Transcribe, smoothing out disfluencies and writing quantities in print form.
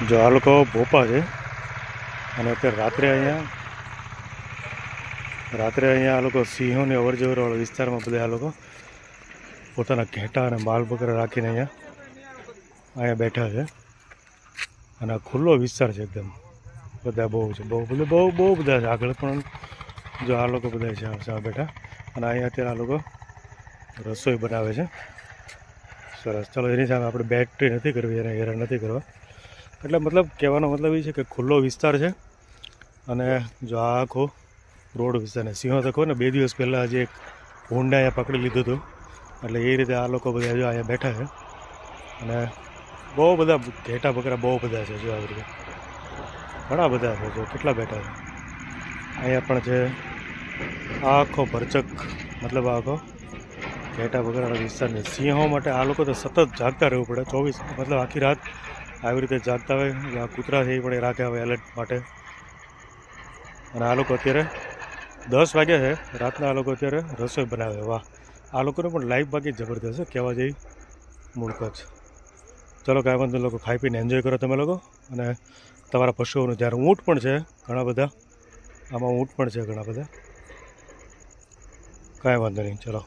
જો આ લોકો ભોપા છે અને અત્યારે રાત્રે અહીંયા આ લોકો સિંહોની અવરજવરવાળા વિસ્તારમાં બધા આ લોકો પોતાના ઘેટા અને માલ બકરા રાખીને અહીંયા બેઠા છે. અને આ ખુલ્લો વિસ્તાર છે એકદમ. બધા બહુ છે, બહુ બધા છે આગળ પણ. જો આ લોકો બધા છે આ બેઠા અને અહીંયા અત્યારે આ લોકો રસોઈ બનાવે છે. સરસ. ચાલો, એની સામે આપણે બેટરી નથી કરવી, એને હેરાન નથી કરવા. એટલે મતલબ કહેવાનો મતલબ એ છે કે ખુલ્લો વિસ્તાર છે. અને જો આ આખો રોડ વિસ્તાર ને સિંહો તો કહો ને 2 દિવસ પહેલાં જે એક ભૂંડા અહીંયા પકડી લીધું હતું. એટલે એ રીતે આ લોકો બધા જો અહીંયા બેઠા છે. અને બહુ બધા ઘેટા બકરા બહુ બધા છે. જો આવી રીતે ઘણા બધા છે. જો કેટલા બેઠા છે અહીંયા પણ છે. આ આખો ભરચક મતલબ આખો ઘેટા બકરાના વિસ્તારને સિંહો માટે આ લોકો તો સતત જાગતા રહેવું પડે. 24 મતલબ આખી રાત આવી રીતે જાગતા હોય. આ કૂતરા છે એ પણ એ રાખે આવે એલર્ટ માટે. અને આ લોકો અત્યારે 10 વાગ્યા છે રાતના. આ લોકો અત્યારે રસોઈ બનાવે. વાહ, આ લોકોને પણ લાઈફ બાકી જબરદસ્ત છે કહેવા જઈ મૂળ કચ્છ. ચલો, કાંઈ વાંધો લોકો ખાઈ પીને એન્જોય કરો તમે લોકો. અને તમારા પશુઓનું ધ્યાન. ઊંટ પણ છે ઘણા બધા. આમાં ઊંટ પણ છે ઘણા બધા. કાંઈ વાંધો નહીં, ચલો.